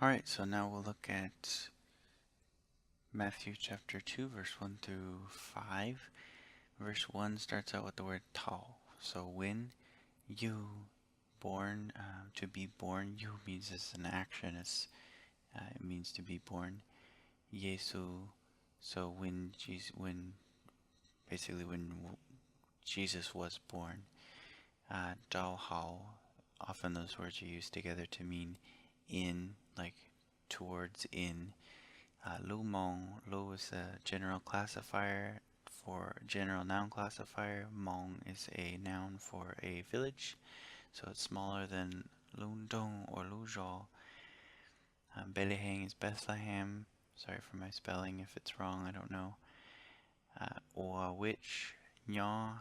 Alright, so now we'll look at Matthew chapter 2, verse 1 through 5. Verse 1 starts out with the word tao. So when you born, to be born, you means it's an action, it means to be born. Yesu, so when Jesus was born. Dao hao, often those words are used together to mean in, like towards, in. Lu Mong, Lu is a general classifier for general noun classifier. Mong is a noun for a village, so it's smaller than Lun Dong or Lu Zhao. Beliheng is Bethlehem. Sorry for my spelling if it's wrong, I don't know. Or which, Nya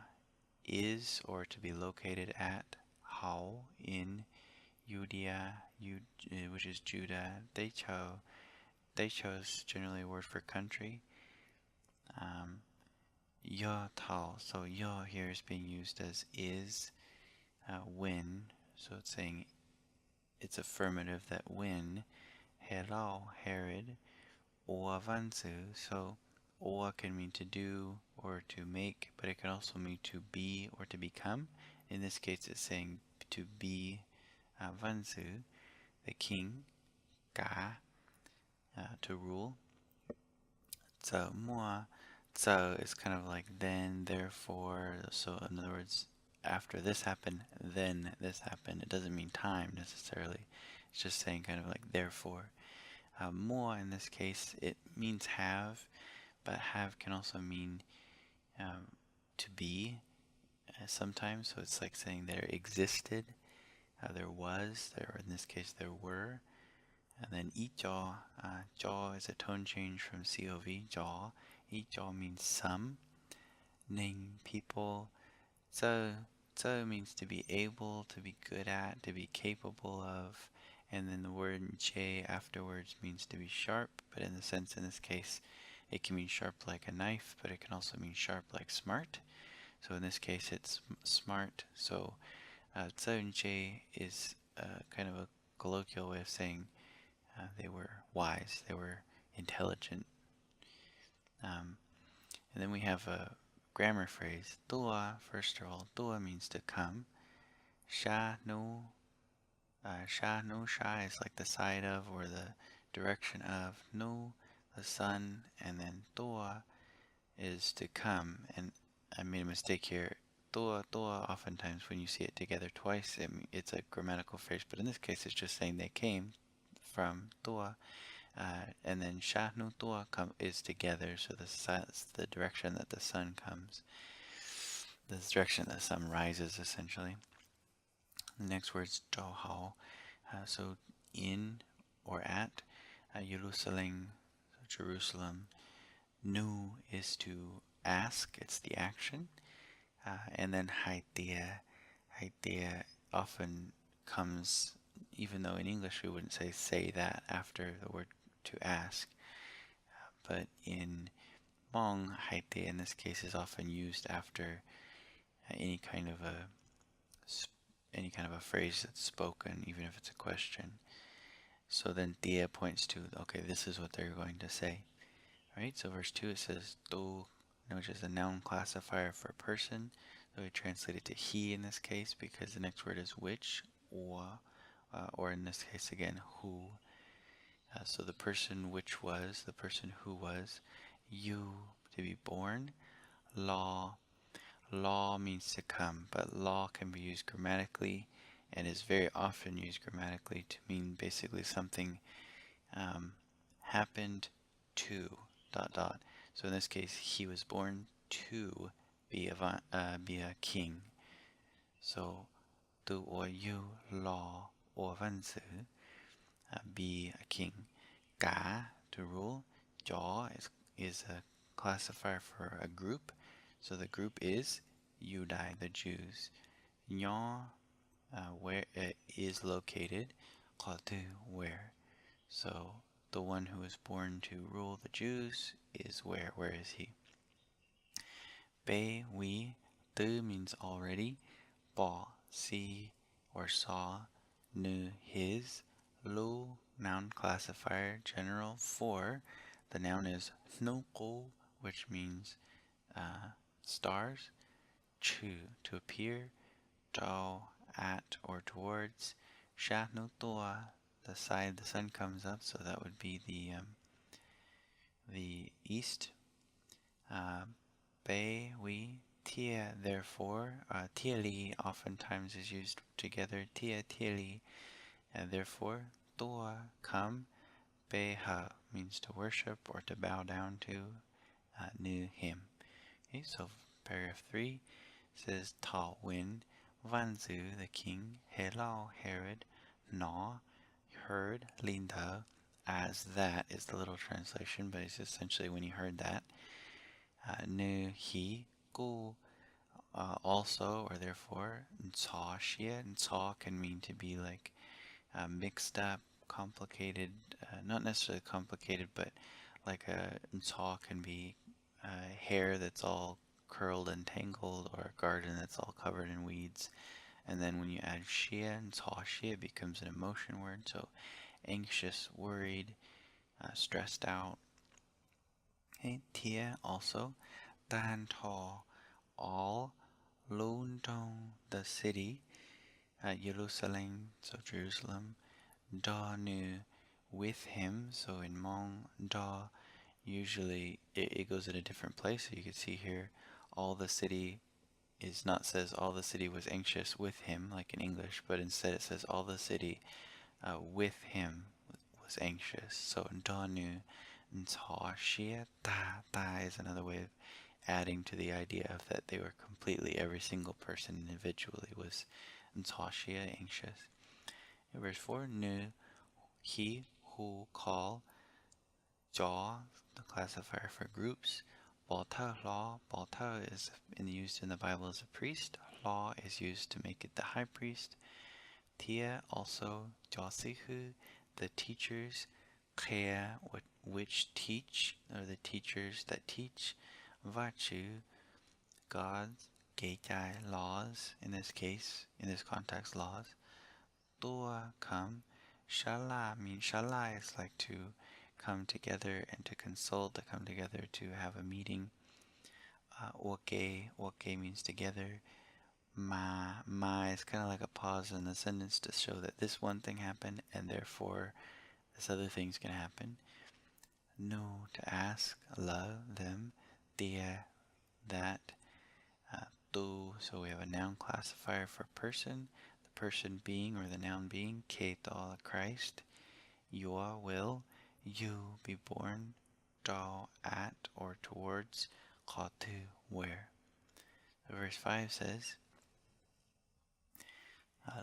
is or to be located at. Hao in Judea, which is Judah. They chose generally a word for country. Ya Tao, so ya here is being used as is, when, so it's saying it's affirmative that when, Herao, Herod, Oa Vanzu, so Oa can mean to do or to make, but it can also mean to be or to become. In this case it's saying to be Vanzu, the king, Ga, to rule. So Mua, so it's kind of like then, therefore. So in other words, after this happened, then this happened. It doesn't mean time necessarily. It's just saying kind of like therefore. Mua in this case, it means have, but have can also mean to be sometimes. So it's like saying there existed, there was, there, in this case there were. And then I jaw, jaw is a tone change from COV, jaw. I jaw means some. Ning, people. So means to be able, to be good at, to be capable of. And then the word J afterwards means to be sharp, but in the sense in this case, it can mean sharp like a knife, but it can also mean sharp like smart. So in this case, it's smart. So J is kind of a colloquial way of saying they were wise, they were intelligent. And then we have a grammar phrase, tua. First of all, tua means to come. Sha no, sha is like the side of or the direction of. No, the sun, and then tua is to come. And I made a mistake here. Tua, oftentimes when you see it together twice, it's a grammatical phrase, but in this case it's just saying they came from tua. And then sha nu tua is together, so that's the direction that the sun comes. The direction that the sun rises, essentially. The next word's zhao hao, so in or at. Jerusalem, so Jerusalem. Nu is to ask, it's the action. And then hai often comes, even though in English we wouldn't say that after the word to ask. But in Hmong, haite in this case is often used after any kind of a phrase that's spoken, even if it's a question. So then dia points to, okay, this is what they're going to say. Right? So verse 2 it says do, which is a noun classifier for a person. So we translate it to he in this case because the next word is which, or in this case again, who. So the person which was, the person who was, you, to be born. Law means to come, but law can be used grammatically and is very often used grammatically to mean basically something happened to ... So in this case, he was born to be a king. So du or you law or vanzi, be a king. Ga, to rule. Jaw is a classifier for a group. So the group is Yudai, the Jews. Nya, where it is located. Qatu, where. So the one who was born to rule the Jews is where. Where is he? Bei, we. Tu means already. Ba, see or saw. Nu, his. Lu noun classifier, general. 4, the noun is Nkauj, which means stars. 2, to appear. Dawb, at or towards. Sha no toa, the side the sun comes up, so that would be the east. Bei, we. Tia, therefore. Tia li oftentimes is used together. Tia, tia li, therefore. Toa, come. Bei ha means to worship or to bow down to. Nu, him. Okay, so paragraph 3 says Tao Win, Wanzu, the king, Helao, Herod, Na, heard, Linda, as that is the little translation, but it's essentially when he heard that. Nu, he, Gu, also or therefore. Nca, Xie, Nca can mean to be like mixed up, complicated, not necessarily complicated, but like a Nca can be hair that's all curled and tangled, or a garden that's all covered in weeds. And then when you add Xie and Ca Xie, it becomes an emotion word. So anxious, worried, stressed out. Okay, Tia also. Dan Ta, all. Lun Dong, the city. Jerusalem, so Jerusalem. Da Nu, with him. So in Hmong, Da usually it goes in a different place. So you can see here, all the city is not says all the city was anxious with him, like in English, but instead it says all the city with him was anxious. So Danu, Nca Xie, Da is another way of adding to the idea of that they were completely, every single person individually was Nca Xie, anxious. In verse 4, Nu, he, who, call, Jaw, the classifier for groups. Balta, law. Balta is used in the Bible as a priest. Law is used to make it the high priest. Tia, also. Jasihu, the teachers. Kea, which teach, or the teachers that teach. Vachu, gods. Geikai, laws, in this case, in this context, laws. Tua, come. Shala means shala is like to come together and to consult, to come together to have a meeting. Wake means together. Ma is kind of like a pause in the sentence to show that this one thing happened and therefore this other thing's going to happen. No, to ask. Love, them. Dia, that. Tu, so we have a noun classifier for person. The person being, or the noun being. Keita, Christ. Your will. You be born. Dao, at or towards. Katu, where. So verse 5 says,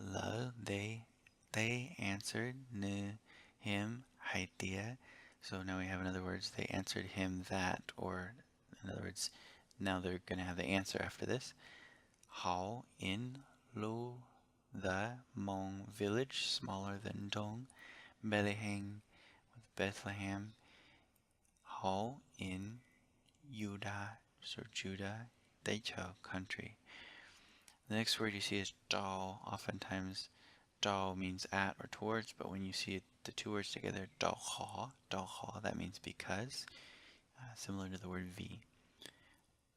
Lo, they answered, Nu, him, Haitia. So now we have, in other words, they answered him that, or in other words, now they're going to have the answer after this. How, in, Lu, the Hmong village, smaller than Dong. Bethlehem, with Bethlehem. How, in, Judah, so Judah, Daicho, country. The next word you see is Dao. Oftentimes, Dao means at or towards, but when you see the two words together, Dao Ha, that means because, similar to the word V.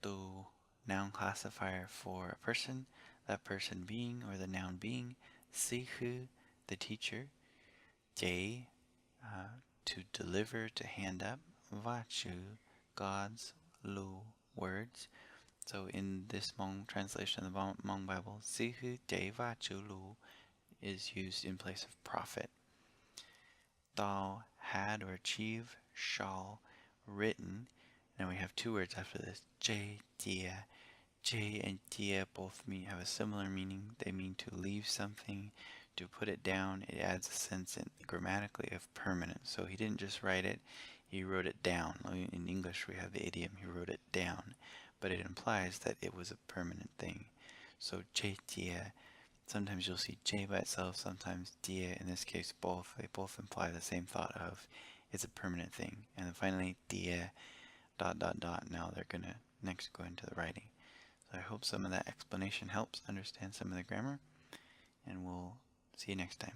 Tu, noun classifier for a person, that person being, or the noun being. Sihu, the teacher. Jai, to deliver, to hand up. Vachu, gods. Lu, words. So in this Hmong translation of the Hmong Bible, Sihu Jai Vachu Lu is used in place of prophet. Dao, had or achieve. Shao, written. Now we have two words after this. Jai, Jia. Jai and Jia both have a similar meaning. They mean to leave something, to put it down. It adds a sense grammatically of permanent. So he didn't just write it, he wrote it down. In English we have the idiom, he wrote it down. But it implies that it was a permanent thing. So Jai Jia, sometimes you'll see Jai by itself, sometimes Jia, in this case both. They both imply the same thought of it's a permanent thing. And then finally Jia, ... Now they're going to next go into the writing. So I hope some of that explanation helps understand some of the grammar, and we'll see you next time.